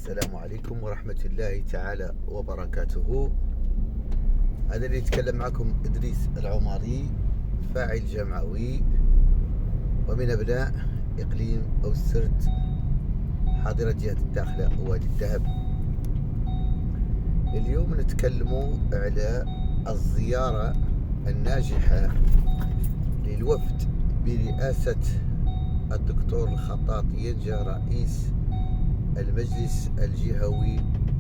السلام عليكم ورحمة الله تعالى وبركاته. أنا اللي يتكلم معكم إدريس العماري، فاعل جمعوي ومن أبناء إقليم أو السرد، حاضرة جهة الداخلة ووادي الذهب. اليوم نتكلم على الزيارة الناجحة للوفد برئاسة الدكتور الخطاط ينجا، رئيس المجلس الجهوي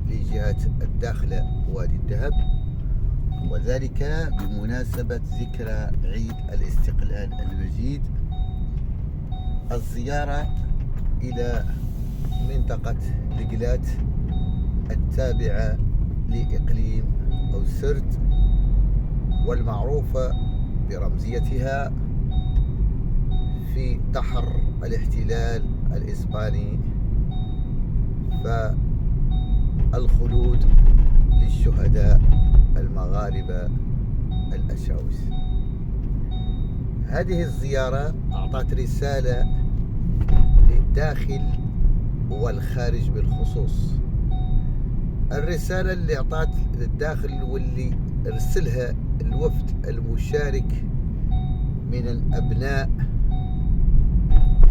لجهة الداخلة وادي الذهب، وذلك بمناسبة ذكرى عيد الاستقلال المجيد. الزيارة إلى منطقة لقلات التابعة لإقليم أو السرد، والمعروفة برمزيتها في دحر الاحتلال الإسباني، فالخلود للشهداء المغاربة الأشاوس. هذه الزيارة أعطت رسالة للداخل والخارج بالخصوص. الرسالة اللي أعطت للداخل واللي أرسلها الوفد المشارك من الأبناء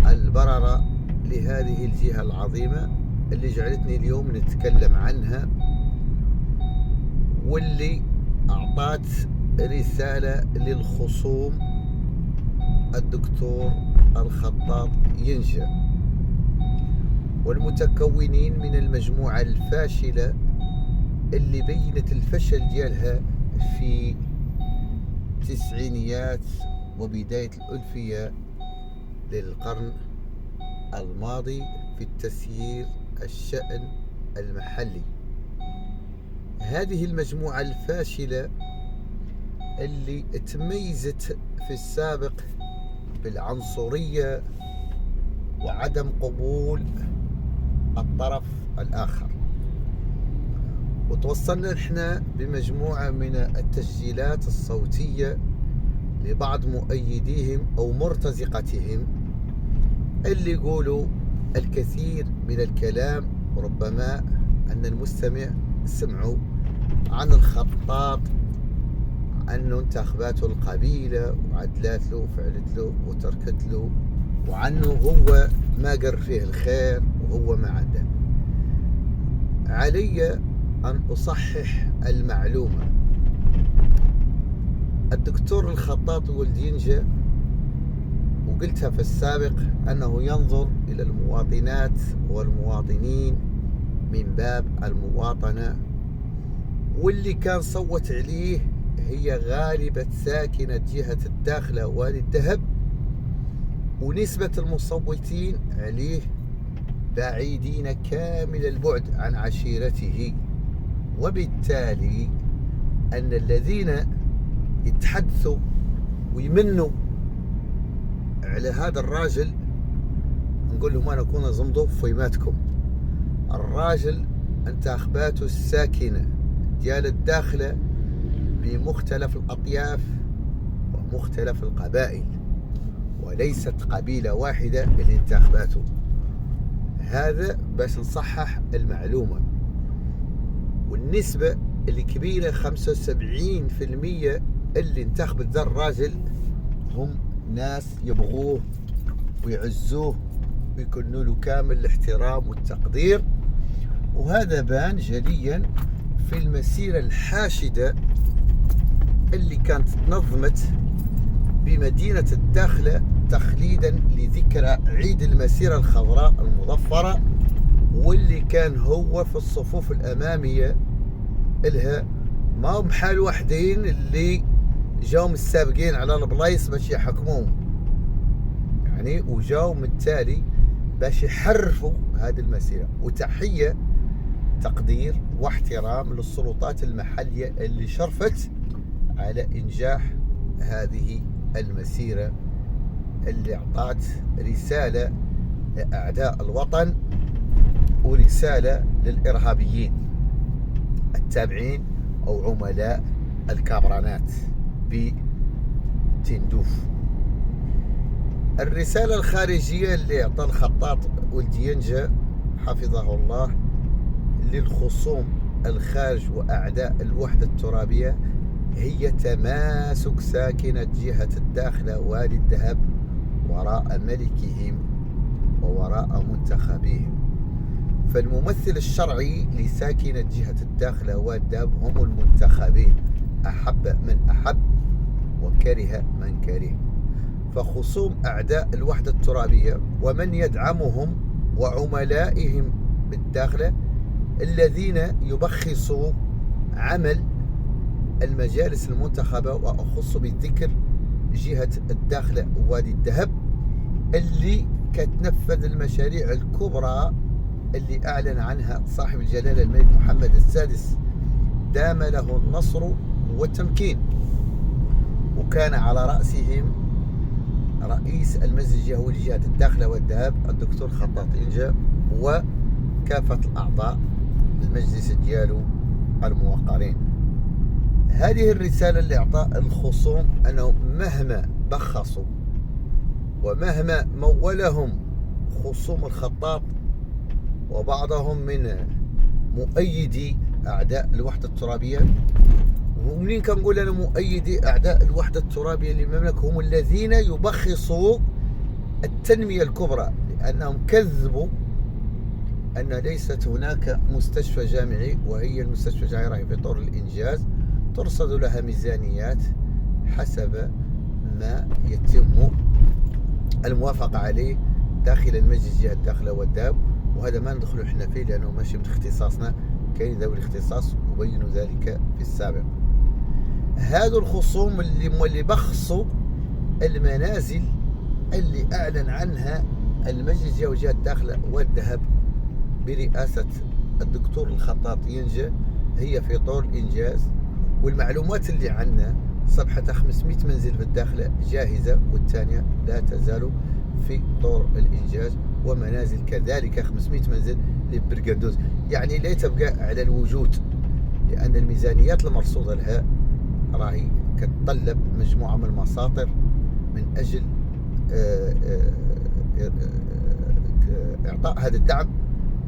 البررة لهذه الجهة العظيمة اللي جعلتني اليوم نتكلم عنها، واللي أعطت رسالة للخصوم الدكتور الخطاط ينجا والمتكونين من المجموعة الفاشلة اللي بينت الفشل ديالها في التسعينيات وبداية الألفية للقرن الماضي في التسيير الشأن المحلي. هذه المجموعة الفاشلة اللي تميزت في السابق بالعنصرية وعدم قبول الطرف الآخر، وتوصلنا نحن بمجموعة من التسجيلات الصوتية لبعض مؤيديهم أو مرتزقتهم اللي يقولوا الكثير من الكلام، ربما أن المستمع سمعوا عن الخطاط أنه انتخباته القبيلة وعدلات له وفعلت له وتركت له، وعنه هو ما قر فيه الخير وهو ما عنده. علي أن أصحح المعلومة. الدكتور الخطاط ولد ينجا، وقلتها في السابق، أنه ينظر إلى المواطنات والمواطنين من باب المواطنة، واللي كان صوت عليه هي غالبة ساكنة جهة الداخلة وادي الذهب، ونسبة المصوتين عليه بعيدين كامل البعد عن عشيرته، وبالتالي أن الذين يتحدثوا ويمنوا على هذا الراجل نقول لهم أنا كون زمضوا فيماتكم. الراجل انتخاباته الساكنة ديال الداخلة بمختلف الأطياف ومختلف القبائل، وليست قبيلة واحدة اللي انتخاباته. هذا باش نصحح المعلومة. والنسبة اللي كبيرة 75% اللي انتخبت ذا الراجل هم ناس يبغوه ويعزوه ويكونوا له كامل الاحترام والتقدير، وهذا بان جليا في المسيرة الحاشدة اللي كانت تنظمت بمدينة الداخلة تخليدا لذكرى عيد المسيرة الخضراء المظفرة، واللي كان هو في الصفوف الأمامية إلها. ما هم حال وحدين اللي جاهم السابقين على البلايص باش يحكموهم يعني، وجاوا من التالي باش يحرفوا هذه المسيرة. وتحية تقدير واحترام للسلطات المحلية اللي شرفت على إنجاح هذه المسيرة اللي أعطت رسالة لأعداء الوطن ورسالة للإرهابيين التابعين أو عملاء الكابرانات بتندوف. الرسالة الخارجية اللي أعطى الخطاط ولد ينجا حفظه الله للخصوم الخارج وأعداء الوحدة الترابية هي تماسك ساكنة جهة الداخلة وادي الذهب وراء ملكهم ووراء منتخبهم. فالممثل الشرعي لساكنة جهة الداخلة وادي الذهب هم المنتخبين، أحب من أحب وكره من كره. فخصوم أعداء الوحدة الترابية ومن يدعمهم وعملائهم بالداخلة الذين يبخصوا عمل المجالس المنتخبة، وأخص بالذكر جهة الداخلة ووادي الذهب اللي كتنفذ المشاريع الكبرى اللي أعلن عنها صاحب الجلالة الملك محمد السادس دام له النصر والتمكين. وكان على رأسهم رئيس المجلس الجهوي لجهة الداخلة والذهب الدكتور خطاط إنجا وكافة الأعضاء المجلس ديالو الموقرين. هذه الرسالة لإعطاء الخصوم أنهم مهما بخصوا ومهما مولهم خصوم الخطاط وبعضهم من مؤيدي أعداء الوحدة الترابية، ومنين كنقول أنا مؤيدي أعداء الوحدة الترابية للمملكة هم الذين يبخصوا التنمية الكبرى، لأنهم كذبوا أن ليست هناك مستشفى جامعي، وهي المستشفى الجامعي راهي في طور الإنجاز ترصد لها ميزانيات حسب ما يتم الموافقة عليه داخل المجلس جهة الداخلة والذهب، وهذا ما ندخلوا احنا فيه لأنه ماشي من اختصاصنا، كاين ذوي الاختصاص وبينوا ذلك في السابق. هذو الخصوم اللي بخصوا المنازل اللي أعلن عنها المجلس الجهوي جهة الداخلة والذهب برئاسة الدكتور الخطاط ينجا هي في طور الإنجاز، والمعلومات اللي عندنا صفحة 500 منزل في الداخلة جاهزة والثانية لا تزال في طور الإنجاز، ومنازل كذلك 500 منزل للبرقندوز، يعني لا تبقى على الوجود، لأن الميزانيات المرصودة لها راهي كتطلب مجموعة من المساطر من أجل إعطاء هذا الدعم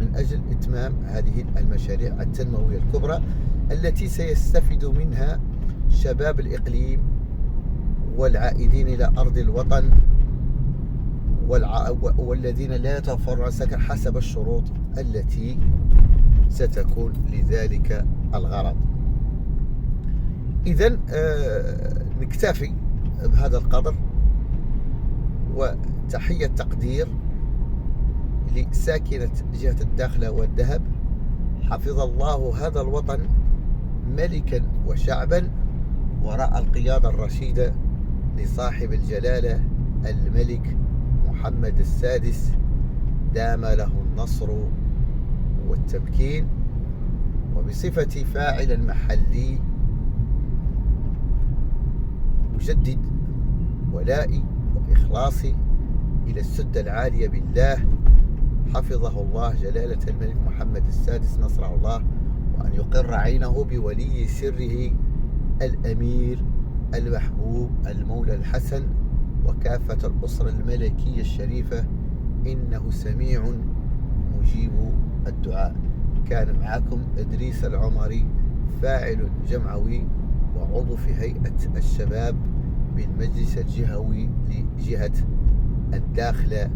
من أجل إتمام هذه المشاريع التنموية الكبرى التي سيستفيد منها شباب الإقليم والعائدين إلى أرض الوطن والذين لا يتوفرون السكن حسب الشروط التي ستكون لذلك الغرض. إذن نكتفي بهذا القدر، وتحية تقدير لساكنة جهة الداخلة والذهب. حفظ الله هذا الوطن ملكا وشعبا وراء القيادة الرشيدة لصاحب الجلالة الملك محمد السادس دام له النصر والتمكين. وبصفتي فاعل محلي مجدد ولائي وإخلاصي إلى السدة العالية بالله، حفظه الله جلالة الملك محمد السادس نصره الله، وأن يقر عينه بولي سره الأمير المحبوب المولى الحسن وكافة الأسرة الملكية الشريفة، إنه سميع مجيب الدعاء. كان معكم إدريس العمري، فاعل جمعوي وعضو في هيئة الشباب بالمجلس الجهوي لجهة الداخلة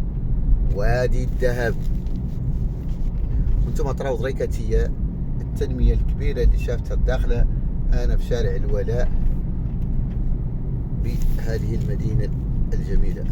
وادي الذهب. وانتم تراو ضريكتي التنمية الكبيرة اللي شافتها الداخلة. أنا في شارع الولاء بهذه المدينة الجميلة.